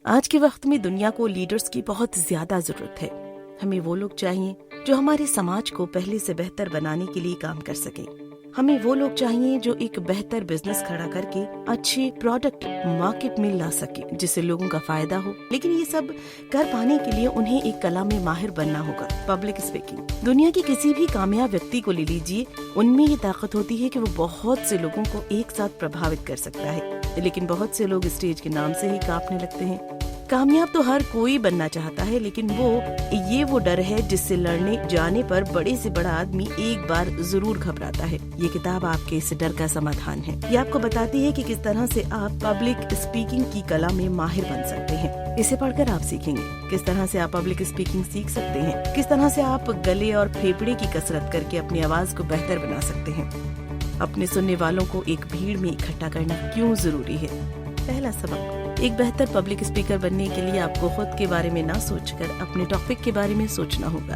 आज के वक्त में दुनिया को लीडर्स की बहुत ज्यादा जरूरत है। हमें वो लोग चाहिए जो हमारे समाज को पहले से बेहतर बनाने के लिए काम कर सके। हमें वो लोग चाहिए जो एक बेहतर बिजनेस खड़ा करके अच्छे प्रोडक्ट मार्केट में ला सके जिससे लोगों का फायदा हो। लेकिन ये सब कर पाने के लिए उन्हें एक कला में माहिर बनना होगा, पब्लिक स्पीकिंग। दुनिया के किसी भी कामयाब व्यक्ति को ले लीजिए, उनमें ये ताकत होती है कि वो बहुत से लोगों को एक साथ प्रभावित कर सकता है। लेकिन बहुत से लोग स्टेज के नाम से ही कांपने लगते हैं। कामयाब तो हर कोई बनना चाहता है, लेकिन वो डर है जिससे लड़ने जाने पर बड़े से बड़ा आदमी एक बार जरूर घबराता है। ये किताब आपके इस डर का समाधान है। ये आपको बताती है कि किस तरह से आप पब्लिक स्पीकिंग की कला में माहिर बन सकते हैं। इसे पढ़कर आप सीखेंगे किस तरह से आप पब्लिक स्पीकिंग सीख सकते हैं, किस तरह से आप गले और फेफड़े की कसरत करके अपनी आवाज को बेहतर बना सकते हैं, अपने सुनने वालों को एक भीड़ में इकट्ठा करना क्यों जरूरी है। पहला सबक, एक बेहतर पब्लिक स्पीकर बनने के लिए आपको खुद के बारे में ना सोचकर अपने टॉपिक के बारे में सोचना होगा।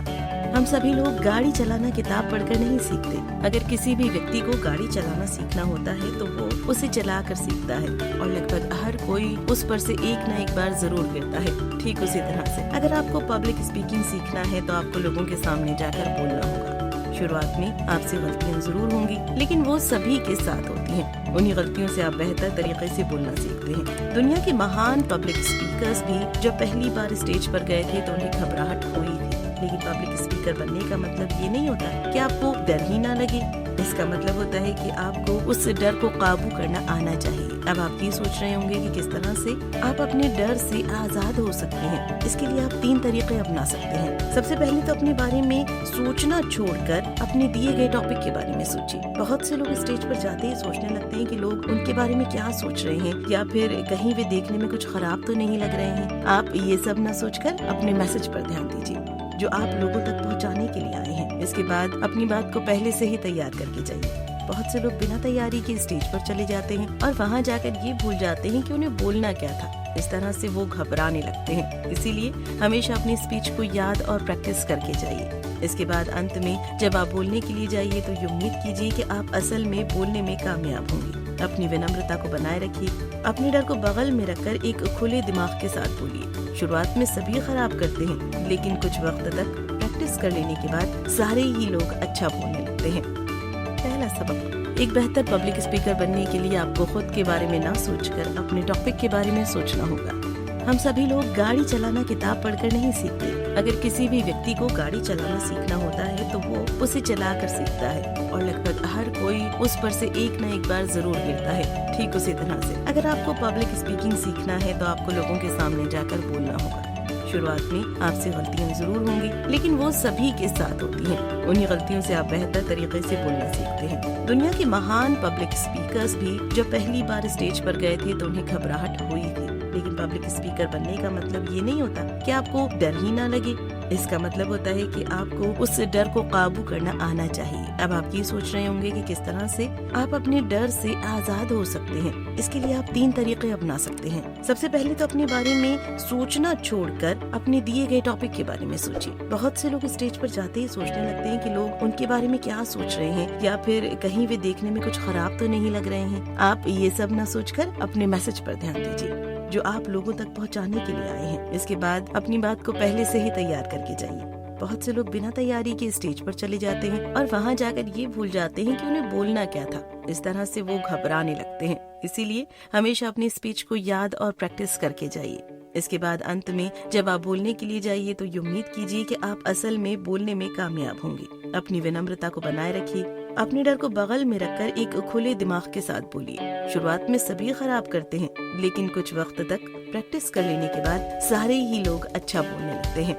हम सभी लोग गाड़ी चलाना किताब पढ़कर नहीं सीखते। अगर किसी भी व्यक्ति को गाड़ी चलाना सीखना होता है तो वो उसे चलाकर सीखता है, और लगभग हर कोई उस पर से एक न एक बार जरूर गिरता है। ठीक उसी तरह से अगर आपको पब्लिक स्पीकिंग सीखना है तो आपको लोगों के सामने जाकर बोलना होगा। शुरुआत में आपसे गलतियां जरूर होंगी, लेकिन वो सभी के साथ होती हैं। उन्हीं गलतियों से आप बेहतर तरीके से बोलना सीखते हैं। दुनिया के महान पब्लिक स्पीकर्स भी जब पहली बार स्टेज पर गए थे तो उन्हें घबराहट हुई थी। लेकिन पब्लिक स्पीकर बनने का मतलब ये नहीं होता कि आपको डर ही ना लगे। इसका मतलब होता है कि आपको उस डर को काबू करना आना चाहिए। अब आप ये सोच रहे होंगे कि किस तरह से आप अपने डर से आजाद हो सकते हैं। इसके लिए आप 3 तरीके अपना सकते हैं। सबसे पहले तो अपने बारे में सोचना छोड़कर अपने दिए गए टॉपिक के बारे में सोचिए। बहुत से लोग स्टेज पर जाते ही सोचने लगते हैं कि लोग उनके बारे में क्या सोच रहे हैं, या फिर कहीं वे देखने में कुछ खराब तो नहीं लग रहे हैं। आप ये सब न सोचकर अपने मैसेज पर ध्यान दीजिए जो आप लोगों तक पहुंचाने के लिए आए हैं। इसके बाद अपनी बात को पहले से ही तैयार करके जाइए। बहुत से लोग बिना तैयारी के स्टेज पर चले जाते हैं और वहां जाकर ये भूल जाते हैं कि उन्हें बोलना क्या था। इस तरह से वो घबराने लगते हैं। इसीलिए हमेशा अपनी स्पीच को याद और प्रैक्टिस करके जाइए। इसके बाद अंत में जब आप बोलने के लिए जाइए तो ये उम्मीद कीजिए कि आप असल में बोलने में कामयाब होंगे। अपनी विनम्रता को बनाए रखिए। अपने डर को बगल में रखकर एक खुले दिमाग के साथ बोलिए। शुरुआत में सभी खराब करते हैं, लेकिन कुछ वक्त तक प्रैक्टिस कर लेने के बाद सारे ही लोग अच्छा बोलने लगते हैं। पहला सबक, एक बेहतर पब्लिक स्पीकर बनने के लिए आपको खुद के बारे में ना सोचकर अपने टॉपिक के बारे में सोचना होगा। हम सभी लोग गाड़ी चलाना किताब पढ़कर नहीं सीखते। अगर किसी भी व्यक्ति को गाड़ी चलाना सीखना होता है तो वो उसे चलाकर सीखता है, और लगभग हर कोई उस पर से एक न एक बार जरूर गिरता है। ठीक उसी तरह से अगर आपको पब्लिक स्पीकिंग सीखना है तो आपको लोगों के सामने जाकर बोलना होगा। शुरुआत में आपसे गलतियां जरूर होंगी, लेकिन वो सभी के साथ होती हैं। उन्हीं गलतियों से आप बेहतर तरीके से बोलना सीखते हैं। दुनिया के महान पब्लिक स्पीकर्स भी जब पहली बार स्टेज पर गए थे तो उन्हें घबराहट हुई थी। लेकिन पब्लिक स्पीकर बनने का मतलब ये नहीं होता कि आपको डर ही ना लगे। इसका मतलब होता है कि आपको उस डर को काबू करना आना चाहिए। अब आप ये सोच रहे होंगे कि किस तरह से आप अपने डर से आजाद हो सकते हैं। इसके लिए आप 3 तरीके अपना सकते हैं। सबसे पहले तो अपने बारे में सोचना छोड़कर अपने दिए गए टॉपिक के बारे में सोचिए। बहुत से लोग स्टेज पर जाते ही सोचने लगते हैं कि लोग उनके बारे में क्या सोच रहे हैं, या फिर कहीं वे देखने में कुछ खराब तो नहीं लग रहे हैं। आप ये सब न सोचकर अपने मैसेज पर ध्यान दीजिए जो आप लोगों तक पहुंचाने के लिए आए हैं। इसके बाद अपनी बात को पहले से ही तैयार करके जाइए। बहुत से लोग बिना तैयारी के स्टेज पर चले जाते हैं और वहां जाकर ये भूल जाते हैं कि उन्हें बोलना क्या था। इस तरह से वो घबराने लगते हैं। इसीलिए हमेशा अपनी स्पीच को याद और प्रैक्टिस करके जाइए। इसके बाद अंत में जब आप बोलने के लिए जाइए तो ये उम्मीद कीजिए कि आप असल में बोलने में कामयाब होंगे। अपनी विनम्रता को बनाए रखिए। अपने डर को बगल में रखकर एक खुले दिमाग के साथ बोलिए। शुरुआत में सभी खराब करते हैं, लेकिन कुछ वक्त तक प्रैक्टिस कर लेने के बाद सारे ही लोग अच्छा बोलने लगते हैं।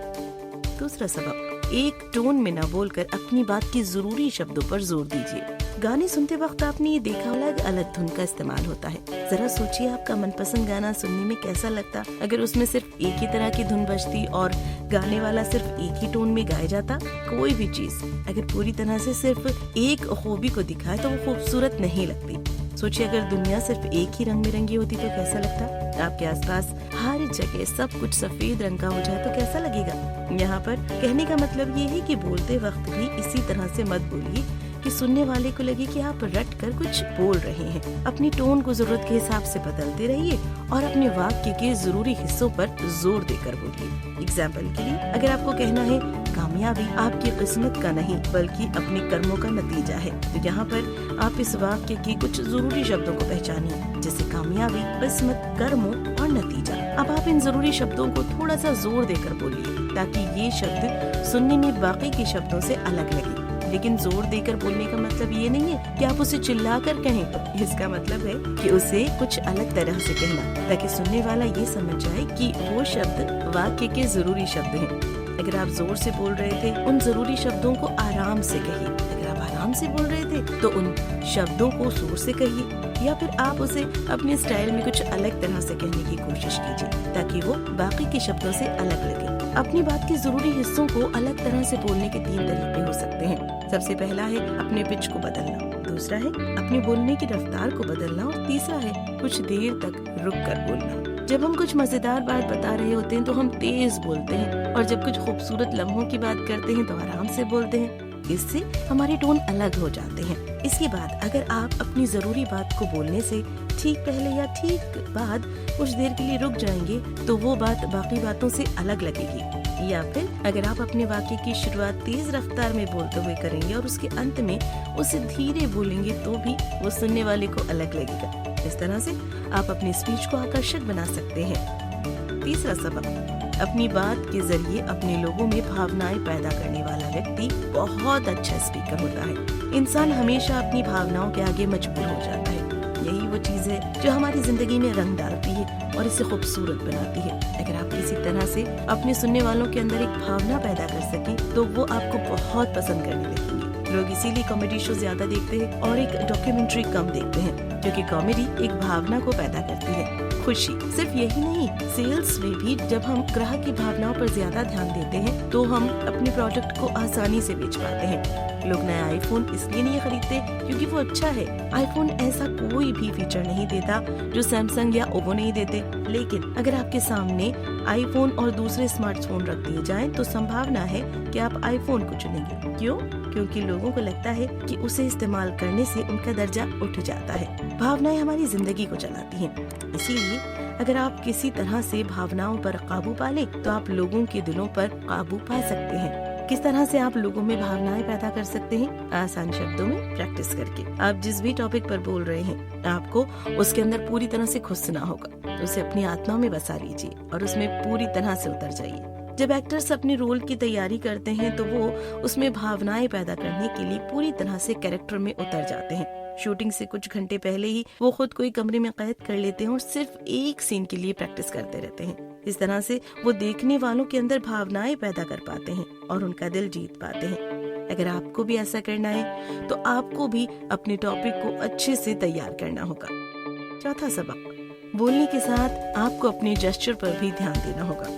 दूसरा सबक, एक टोन में न बोलकर अपनी बात की जरूरी शब्दों पर जोर दीजिए। गाने सुनते वक्त आपने ये देखा अलग अलग धुन का इस्तेमाल होता है। जरा सोचिए आपका मनपसंद गाना सुनने में कैसा लगता अगर उसमें सिर्फ एक ही तरह की धुन बजती और गाने वाला सिर्फ एक ही टोन में गाया जाता। कोई भी चीज अगर पूरी तरह से सिर्फ एक खूबी को दिखाए तो वो खूबसूरत नहीं लगती। सोचिए अगर दुनिया सिर्फ एक ही रंग बिरंगी होती तो कैसा लगता। आपके आसपास हर जगह सब कुछ सफेद रंग का हो जाए तो कैसा लगेगा। यहाँ पर कहने का मतलब ये है कि बोलते वक्त भी इसी तरह से मत बोलिए कि सुनने वाले को लगे कि आप रट कर कुछ बोल रहे हैं। अपनी टोन को जरूरत के हिसाब से बदलते रहिए और अपने वाक्य के जरूरी हिस्सों पर जोर देकर बोलिए। एग्जाम्पल के लिए, अगर आपको कहना है कामयाबी आपकी किस्मत का नहीं बल्कि अपने कर्मों का नतीजा है, तो यहाँ पर आप इस वाक्य के कुछ जरूरी शब्दों को पहचानिए, जैसे कामयाबी, किस्मत, कर्मों और नतीजा। अब आप इन जरूरी शब्दों को थोड़ा सा जोर देकर बोलिए ताकि ये शब्द सुनने में बाकी के शब्दों से अलग लगे। लेकिन जोर देकर बोलने का मतलब ये नहीं है कि आप उसे चिल्लाकर कहें। इसका मतलब है कि उसे कुछ अलग तरह से कहना, ताकि सुनने वाला ये समझ जाए कि वो शब्द वाक्य के जरूरी शब्द हैं। अगर आप जोर से बोल रहे थे, उन जरूरी शब्दों को आराम से कहिए। अगर आप आराम से बोल रहे थे तो उन शब्दों को जोर से कहिए, या फिर आप उसे अपने स्टाइल में कुछ अलग तरह से कहने की कोशिश कीजिए ताकि वो बाकी के शब्दों से अलग लगे। अपनी बात के जरूरी हिस्सों को अलग तरह से बोलने के 3 तरीके हो सकते हैं। सबसे पहला है अपने पिच को बदलना, दूसरा है अपने बोलने की रफ्तार को बदलना और तीसरा है कुछ देर तक रुक कर बोलना। जब हम कुछ मजेदार बात बता रहे होते हैं तो हम तेज बोलते हैं, और जब कुछ खूबसूरत लम्हों की बात करते हैं तो आराम से बोलते हैं। इससे हमारे टोन अलग हो जाते हैं। इसके बाद अगर आप अपनी जरूरी बात को बोलने से ठीक पहले या ठीक बाद कुछ देर के लिए रुक जाएंगे तो वो बात बाकी बातों से अलग लगेगी। या फिर अगर आप अपने वाक्य की शुरुआत तेज रफ्तार में बोलते हुए करेंगे और उसके अंत में उसे धीरे बोलेंगे तो भी वो सुनने वाले को अलग लगेगा। इस तरह से आप अपनी स्पीच को आकर्षक बना सकते हैं। तीसरा सबक, अपनी बात के जरिए अपने लोगों में भावनाएं पैदा करने वाला व्यक्ति बहुत अच्छा स्पीकर होता है। इंसान हमेशा अपनी भावनाओं के आगे मजबूर हो जाता है। यही वो चीज है जो हमारी जिंदगी में रंग डालती है और इसे खूबसूरत बनाती है। अगर आप किसी तरह से अपने सुनने वालों के अंदर एक भावना पैदा कर सकें तो वो आपको बहुत पसंद करने लगेंगे। लोग इसीलिए कॉमेडी शो ज्यादा देखते हैं और एक डॉक्यूमेंट्री कम देखते हैं, क्योंकि कॉमेडी एक भावना को पैदा करती है, खुशी। सिर्फ यही नहीं, सेल्स में भी जब हम ग्राहक की भावनाओं पर ज्यादा ध्यान देते हैं तो हम अपने प्रोडक्ट को आसानी से बेच पाते हैं। लोग नया आईफोन इसलिए नहीं खरीदते क्योंकि वो अच्छा है। आईफोन ऐसा कोई भी फीचर नहीं देता जो सैमसंग या ओप्पो नहीं देते। लेकिन अगर आपके सामने आईफोन और दूसरे स्मार्टफोन रख दिए जाएं तो संभावना है कि आप आईफोन को चुनेंगे। क्यों? क्योंकि लोगों को लगता है कि उसे इस्तेमाल करने से उनका दर्जा उठ जाता है। भावनाएं हमारी जिंदगी को चलाती हैं। इसीलिए अगर आप किसी तरह से भावनाओं पर काबू पा लें तो आप लोगों के दिलों पर काबू पा सकते हैं। किस तरह से आप लोगों में भावनाएं पैदा कर सकते हैं? आसान शब्दों में प्रैक्टिस करके। आप जिस भी टॉपिक पर बोल रहे हैं आपको उसके अंदर पूरी तरह से घुसना होगा। उसे अपनी आत्मा में बसा लीजिए और उसमें पूरी तरह से उतर जाइए। जब एक्टर्स अपने रोल की तैयारी करते हैं तो वो उसमें भावनाएं पैदा करने के लिए पूरी तरह से कैरेक्टर में उतर जाते हैं। शूटिंग से कुछ घंटे पहले ही वो खुद को एक कमरे में कैद कर लेते हैं और सिर्फ एक सीन के लिए प्रैक्टिस करते रहते हैं। इस तरह से वो देखने वालों के अंदर भावनाएं पैदा कर पाते हैं और उनका दिल जीत पाते हैं। अगर आपको भी ऐसा करना है तो आपको भी अपने टॉपिक को अच्छे से तैयार करना होगा। चौथा सबक, बोलने के साथ आपको अपने जेस्चर पर भी ध्यान देना होगा।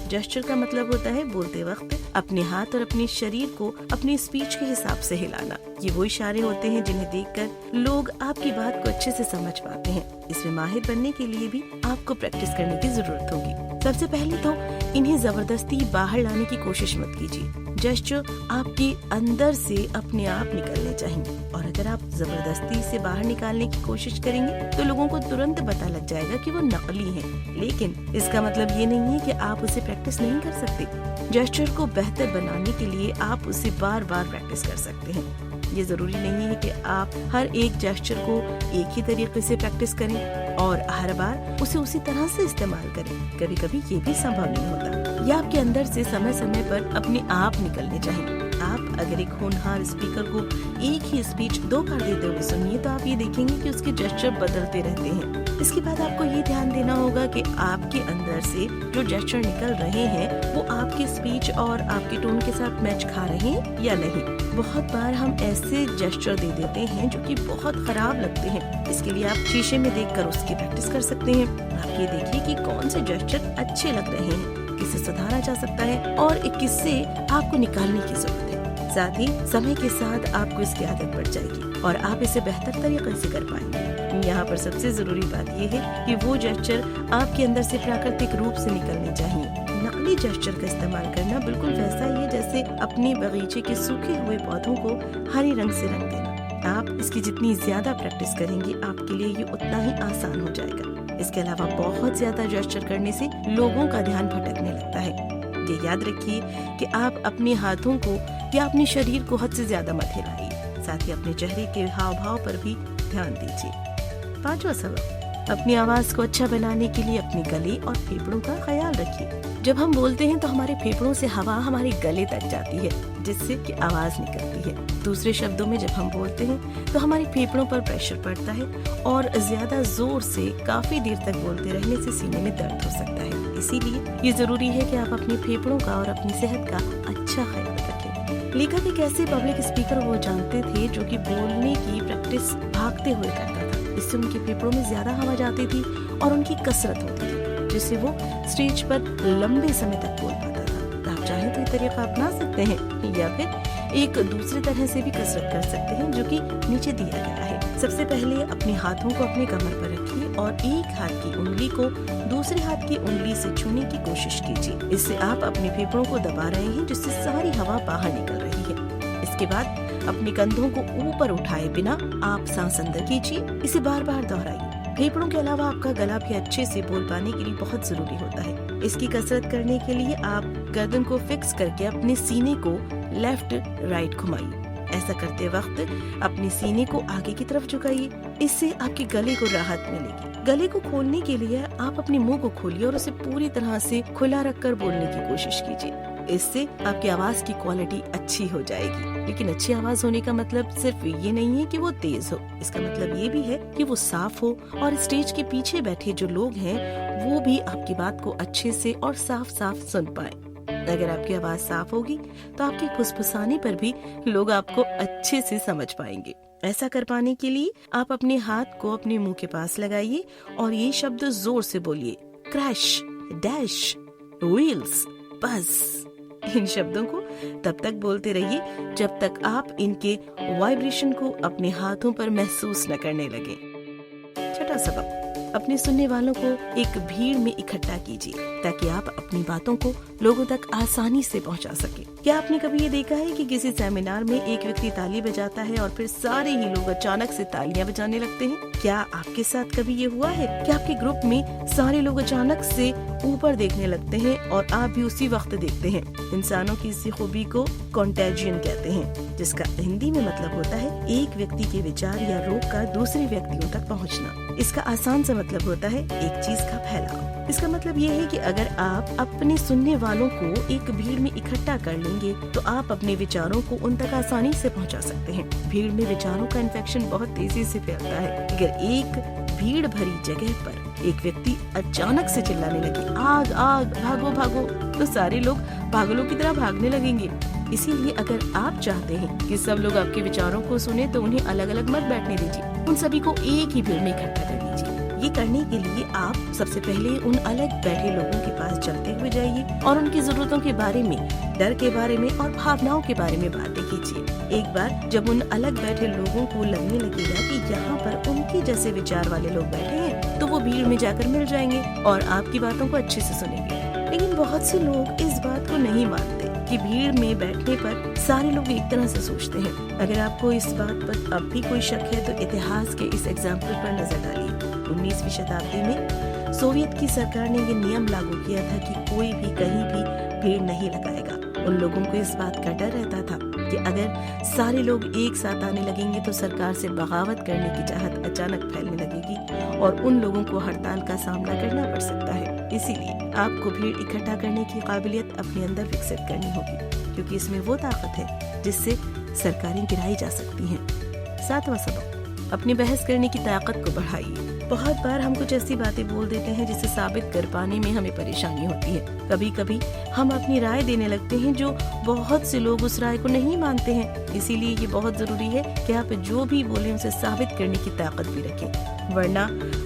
जेस्चर का मतलब होता है बोलते वक्त अपने हाथ और अपने शरीर को अपनी स्पीच के हिसाब से हिलाना। ये वो इशारे होते हैं जिन्हें देखकर लोग आपकी बात को अच्छे से समझ पाते हैं। इसमें माहिर बनने के लिए भी आपको प्रैक्टिस करने की जरूरत होगी। सबसे पहले तो इन्हें जबरदस्ती बाहर लाने की कोशिश मत कीजिए। जेस्चर आपके अंदर से अपने आप निकलने चाहिए, और अगर आप जबरदस्ती से बाहर निकालने की कोशिश करेंगे तो लोगों को तुरंत पता लग जाएगा कि वो नकली है। लेकिन इसका मतलब ये नहीं है कि आप उसे प्रैक्टिस नहीं कर सकते। जेस्चर को बेहतर बनाने के लिए आप उसे बार बार प्रैक्टिस कर सकते हैं। ये जरूरी नहीं है कि आप हर एक जेस्चर को एक ही तरीके से प्रैक्टिस करें और हर बार उसे उसी तरह से इस्तेमाल करें। कभी कभी ये भी संभव नहीं होता। ये आपके अंदर से समय समय पर अपने आप निकलने चाहिए। आप अगर एक होनहार स्पीकर को एक ही स्पीच 2 बार देते हुए सुनिए तो आप ये देखेंगे कि उसके जेस्चर बदलते रहते हैं। इसके बाद आपको ये ध्यान देना होगा कि आपके अंदर से जो जेस्चर निकल रहे हैं वो आपकी स्पीच और आपके टोन के साथ मैच खा रहे हैं या नहीं। बहुत बार हम ऐसे जेस्चर दे देते हैं जो कि बहुत खराब लगते हैं। इसके लिए आप शीशे में देखकर उसकी प्रैक्टिस कर सकते हैं। आप ये देखिए कि कौन से जेस्चर अच्छे लग रहे हैं, किसे सुधारा जा सकता है और किससे आपको निकालने की जरूरत है। साथ ही समय के साथ आपको इसकी आदत पड़ जाएगी और आप इसे बेहतर तरीके से कर पाएंगे। यहाँ पर सबसे जरूरी बात यह है कि वो जेस्चर आपके अंदर से प्राकृतिक रूप से निकलने चाहिए। नकली जेस्चर का इस्तेमाल करना बिल्कुल वैसा ही है जैसे अपने बगीचे के सूखे हुए पौधों को हरे रंग से रंग देना। आप इसकी जितनी ज्यादा प्रैक्टिस करेंगे आपके लिए ये उतना ही आसान हो जाएगा। इसके अलावा बहुत ज्यादा जेस्चर करने से लोगों का ध्यान भटकने लगता है। ये याद रखिए कि आप अपने हाथों को या अपने शरीर को हद से ज्यादा मत हिलाइए। साथ ही अपने चेहरे के हाव भाव पर भी ध्यान दीजिए। 5वां सबक, अपनी आवाज को अच्छा बनाने के लिए अपने गले और फेफड़ों का ख्याल रखिए। जब हम बोलते हैं तो हमारे फेफड़ों से हवा हमारे गले तक जाती है, जिससे कि आवाज निकलती है। दूसरे शब्दों में जब हम बोलते हैं तो हमारे फेफड़ों पर प्रेशर पड़ता है और ज्यादा जोर से काफी देर तक बोलते रहने से सीने में दर्द हो सकता है। इसीलिए ये जरूरी है कि आप अपने फेफड़ों का और अपनी सेहत का अच्छा ख्याल रखें। लेखक एक ऐसे पब्लिक स्पीकर वो जानते थे जो कि बोलने की प्रैक्टिस भागते हुए करता था। इससे उनके फेफड़ों में ज्यादा हवा जाती थी और उनकी कसरत होती थी, जिससे वो स्टेज पर लंबे समय तक बोल पाता था। आप चाहें तो ये तरीका अपना सकते हैं या फिर एक दूसरे तरह से भी कसरत कर सकते हैं, जो कि नीचे दिया गया है। सबसे पहले अपने हाथों को अपने कमर पर रखिए और एक हाथ की उंगली को दूसरे हाथ की उंगली से छूने की कोशिश कीजिए। इससे आप अपने फेफड़ों को दबा रहे हैं, जिससे सारी हवा बाहर निकल रही है। इसके बाद अपने कंधों को ऊपर उठाए बिना आप सांस अंदर कीजिए। इसे बार बार दोहराइए। फेफड़ों के अलावा आपका गला भी अच्छे से बोल पाने के लिए बहुत जरूरी होता है। इसकी कसरत करने के लिए आप गर्दन को फिक्स करके अपने सीने को लेफ्ट राइट घुमाइए। ऐसा करते वक्त अपने सीने को आगे की तरफ झुकाइए। इससे आपके गले को राहत मिलेगी। गले को खोलने के लिए आप अपने मुंह को खोलिए और उसे पूरी तरह से खुला रखकर बोलने की कोशिश कीजिए। इससे आपकी आवाज की क्वालिटी अच्छी हो जाएगी। लेकिन अच्छी आवाज होने का मतलब सिर्फ ये नहीं है कि वो तेज हो। इसका मतलब ये भी है कि वो साफ हो और स्टेज के पीछे बैठे जो लोग हैं वो भी आपकी बात को अच्छे से और साफ साफ सुन पाए। अगर आपकी आवाज साफ होगी तो आपके फुसफुसाने पर भी लोग आपको अच्छे से समझ पाएंगे। ऐसा कर पाने के लिए आप अपने हाथ को अपने मुंह के पास लगाइए और ये शब्द जोर से बोलिए, क्रैश, डैश, व्हील्स, बस। इन शब्दों को तब तक बोलते रहिए जब तक आप इनके वाइब्रेशन को अपने हाथों पर महसूस न करने लगे। 6वां सबक, अपने सुनने वालों को एक भीड़ में इकट्ठा कीजिए ताकि आप अपनी बातों को लोगों तक आसानी से पहुंचा सके। क्या आपने कभी ये देखा है कि किसी सेमिनार में एक व्यक्ति ताली बजाता है और फिर सारे ही लोग अचानक से तालियां बजाने लगते हैं? क्या आपके साथ कभी ये हुआ है? क्या आपके ग्रुप में सारे लोग अचानक से ऊपर देखने लगते हैं और आप भी उसी वक्त देखते हैं? इंसानों की इसी खूबी को कॉन्टेजियन कहते हैं, जिसका हिंदी में मतलब होता है एक व्यक्ति के विचार या रोग का दूसरे व्यक्तियों तक पहुंचना। इसका आसान सा मतलब होता है एक चीज का फैलाव। इसका मतलब ये है कि अगर आप अपने सुनने वालों को एक भीड़ में इकट्ठा कर लेंगे तो आप अपने विचारों को उन तक आसानी से पहुंचा सकते हैं। भीड़ में विचारों का इन्फेक्शन बहुत तेजी से फैलता है। अगर एक भीड़ भरी जगह पर एक व्यक्ति अचानक से चिल्लाने लगे, आग आग, भागो भागो, तो सारे लोग पागलों की तरह भागने लगेंगे। इसीलिए अगर आप चाहते हैं कि सब लोग आपके विचारों को सुने तो उन्हें अलग अलग मत बैठने दीजिए, उन सभी को एक ही भीड़ में इकट्ठा कर लीजिए। ये करने के लिए आप सबसे पहले उन अलग बैठे लोगों के पास चलते हुए जाइए और उनकी जरूरतों के बारे में, डर के बारे में और भावनाओं के बारे में बातें कीजिए। एक बार जब उन अलग बैठे लोगों को लगने लगेगा कि यहाँ पर उनके जैसे विचार वाले लोग बैठे हैं, तो वो भीड़ में जाकर मिल जाएंगे और आपकी बातों को अच्छे से सुनेंगे। लेकिन बहुत से लोग इस बात को नहीं मानते कि भीड़ में बैठने पर सारे लोग एक तरह से सोचते हैं। अगर आपको इस बात पर अब भी कोई शक है तो इतिहास के इस एग्जाम्पल पर नजर डालिए। 19वीं शताब्दी में सोवियत की सरकार ने ये नियम लागू किया था कि कोई भी कहीं भी भीड़ नहीं लगाएगा। उन लोगों को इस बात का डर रहता था कि अगर सारे लोग एक साथ आने लगेंगे तो सरकार से बगावत करने की चाहत अचानक फैलने लगेगी और उन लोगों को हड़ताल का सामना करना पड़ सकता है। इसीलिए आपको भीड़ इकट्ठा करने की काबिलियत अपने अंदर विकसित करनी होगी, क्योंकि इसमें वो ताकत है जिससे सरकारें गिराई जा सकती हैं। 7वां सबक, अपनी बहस करने की ताकत को बढ़ाइए। बहुत बार हम कुछ ऐसी बातें बोल देते हैं जिसे साबित कर पाने में हमें परेशानी होती है। कभी कभी हम अपनी राय देने लगते हैं जो बहुत से लोग उस राय को नहीं मानते हैं। इसीलिए ये बहुत जरूरी है कि आप जो भी बोलें उसे साबित करने की ताकत भी रखें, वरना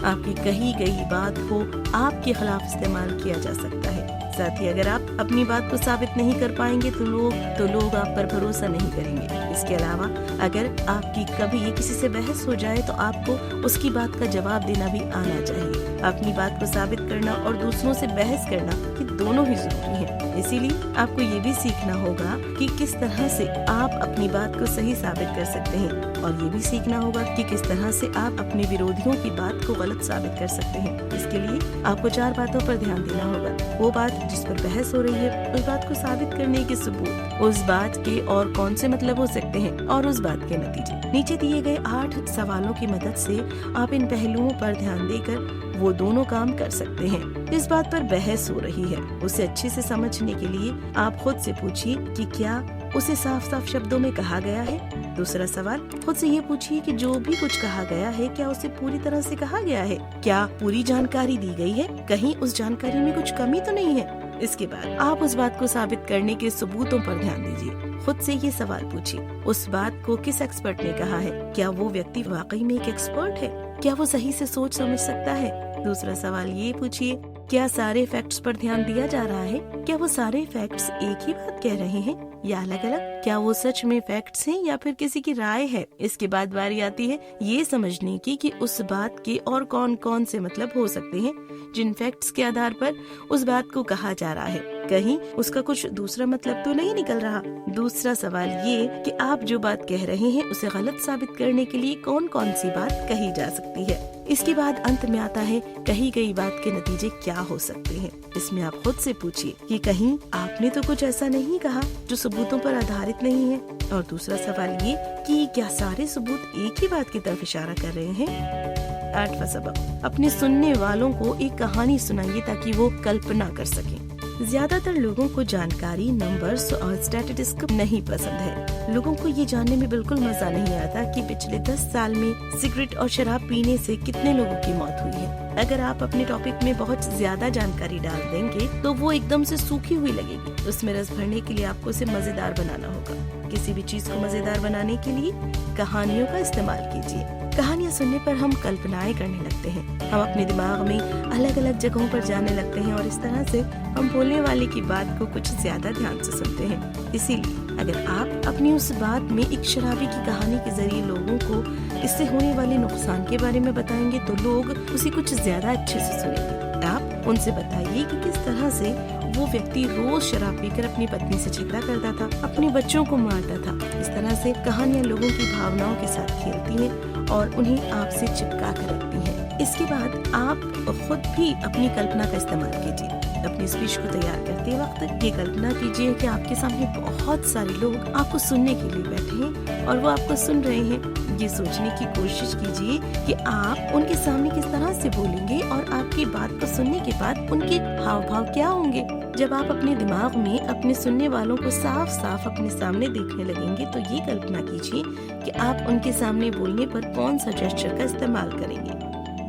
आपकी कही गई बात को आपके खिलाफ इस्तेमाल किया जा सकता है। साथ ही अगर आप अपनी बात को साबित नहीं कर पाएंगे तो लोग आप पर भरोसा नहीं करेंगे। इसके अलावा अगर आपकी कभी किसी से बहस हो जाए तो आपको उसकी बात का जवाब देना भी आना चाहिए। अपनी बात को साबित करना और दूसरों से बहस करना ये दोनों ही जरूरी है। इसीलिए आपको ये भी सीखना होगा कि किस तरह से आप अपनी बात को सही साबित कर सकते हैं, और ये भी सीखना होगा कि किस तरह से आप अपने विरोधियों की बात को गलत साबित कर सकते हैं। इसके लिए आपको 4 बातों पर ध्यान देना होगा। वो बात जिस पर बहस हो रही है, उस बात को साबित करने के सबूत, उस बात के और कौन से मतलब हो सकते हैं, और उस बात के नतीजे। नीचे दिए गए 8 सवालों की मदद से आप इन पहलुओं पर ध्यान देकर वो दोनों काम कर सकते हैं। इस बात पर बहस हो रही है, उसे अच्छे से समझने के लिए आप खुद से पूछिए कि क्या उसे साफ साफ शब्दों में कहा गया है। दूसरा सवाल, खुद से ये पूछिए कि जो भी कुछ कहा गया है क्या उसे पूरी तरह से कहा गया है, क्या पूरी जानकारी दी गई है, कहीं उस जानकारी में कुछ कमी तो नहीं है। इसके बाद आप उस बात को साबित करने के सबूतों पर ध्यान दीजिए। खुद से ये सवाल पूछिए, उस बात को किस एक्सपर्ट ने कहा है, क्या वो व्यक्ति वाकई में एक एक्सपर्ट है, क्या वो सही से सोच समझ सकता है। दूसरा सवाल ये पूछिए, क्या सारे फैक्ट्स पर ध्यान दिया जा रहा है, क्या वो सारे फैक्ट्स एक ही बात कह रहे हैं या अलग अलग, क्या वो सच में फैक्ट्स हैं या फिर किसी की राय है। इसके बाद बारी आती है ये समझने की कि उस बात के और कौन कौन से मतलब हो सकते हैं जिन फैक्ट्स के आधार पर उस बात को कहा जा रहा है, कहीं उसका कुछ दूसरा मतलब तो नहीं निकल रहा। दूसरा सवाल ये कि आप जो बात कह रहे हैं उसे गलत साबित करने के लिए कौन कौन सी बात कही जा सकती है। इसके बाद अंत में आता है कही गई बात के नतीजे क्या हो सकते हैं। इसमें आप खुद से पूछिए कि कहीं आपने तो कुछ ऐसा नहीं कहा जो सबूतों पर आधारित नहीं है। और दूसरा सवाल ये कि क्या सारे सबूत एक ही बात की तरफ इशारा कर रहे हैं। 8वां सबक, अपने सुनने वालों को एक कहानी सुनाइए ताकि वो कल्पना कर सकें। ज्यादातर लोगों को जानकारी, नंबर्स और स्टैटिस्टिक्स नहीं पसंद है। लोगों को ये जानने में बिल्कुल मजा नहीं आता कि पिछले 10 साल में सिगरेट और शराब पीने से कितने लोगों की मौत हुई है। अगर आप अपने टॉपिक में बहुत ज्यादा जानकारी डाल देंगे तो वो एकदम से सूखी हुई लगेगी। उसमें रस भरने के लिए आपको उसे मजेदार बनाना होगा। किसी भी चीज को मजेदार बनाने के लिए कहानियों का इस्तेमाल कीजिए। कहानियाँ सुनने पर हम कल्पनाएं करने लगते हैं, हम अपने दिमाग में अलग अलग जगहों पर जाने लगते हैं और इस तरह से हम बोलने वाले की बात को कुछ ज्यादा ध्यान से सुनते हैं। इसीलिए अगर आप अपनी उस बात में एक शराबी की कहानी के जरिए लोगों को इससे होने वाले नुकसान के बारे में बताएंगे तो लोग उसे कुछ ज्यादा अच्छे से सुनेंगे। आप उनसे बताइए कि किस तरह से वो व्यक्ति रोज शराब पीकर अपनी पत्नी से झगड़ा करता था, अपने बच्चों को मारता था। इस तरह से कहानियाँ लोगों की भावनाओं के साथ खेलती हैं और उन्हें आपसे चिपका कर रखती हैं। इसके बाद आप खुद भी अपनी कल्पना का इस्तेमाल कीजिए। अपनी स्पीच को तैयार करते वक्त ये कल्पना कीजिए कि आपके सामने बहुत सारे लोग आपको सुनने के लिए बैठे हैं और वो आपको सुन रहे हैं। ये सोचने की कोशिश कीजिए कि आप उनके सामने किस तरह से बोलेंगे और आपकी बात को सुनने के बाद उनके हाव भाव क्या होंगे। जब आप अपने दिमाग में अपने सुनने वालों को साफ साफ अपने सामने देखने लगेंगे तो ये कल्पना कीजिए कि आप उनके सामने बोलने पर कौन सा जेस्चर का इस्तेमाल करेंगे।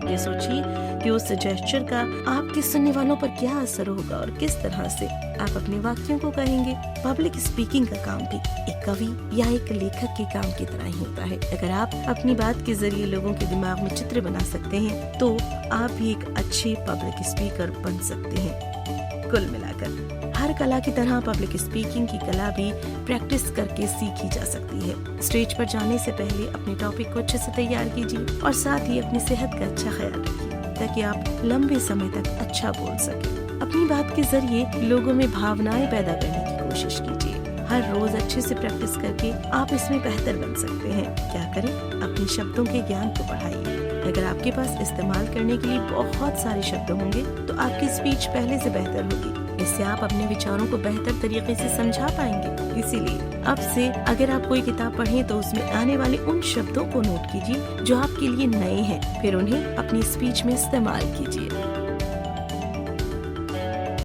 ये सोचिए कि उस जेस्चर का आपके सुनने वालों पर क्या असर होगा और किस तरह से आप अपने वाक्यों को कहेंगे। पब्लिक स्पीकिंग का काम भी एक कवि या एक लेखक के काम की तरह ही होता है। अगर आप अपनी बात के जरिए लोगों के दिमाग में चित्र बना सकते हैं तो आप भी एक अच्छे पब्लिक स्पीकर बन सकते हैं। कुल मिलाकर हर कला की तरह पब्लिक स्पीकिंग की कला भी प्रैक्टिस करके सीखी जा सकती है। स्टेज पर जाने से पहले अपने टॉपिक को अच्छे से तैयार कीजिए और साथ ही अपनी सेहत का अच्छा ख्याल रखिए ताकि आप लंबे समय तक अच्छा बोल सकें। अपनी बात के जरिए लोगों में भावनाएं पैदा करने की कोशिश कीजिए। हर रोज अच्छे से प्रैक्टिस करके आप इसमें बेहतर बन सकते हैं। क्या करें? अपने शब्दों के ज्ञान को बढ़ाइए। अगर आपके पास इस्तेमाल करने के लिए बहुत सारे शब्द होंगे तो आपकी स्पीच पहले से बेहतर होगी। इससे आप अपने विचारों को बेहतर तरीके से समझा पाएंगे। इसीलिए अब से अगर आप कोई किताब पढ़ें तो उसमें आने वाले उन शब्दों को नोट कीजिए जो आपके लिए नए हैं, फिर उन्हें अपनी स्पीच में इस्तेमाल कीजिए।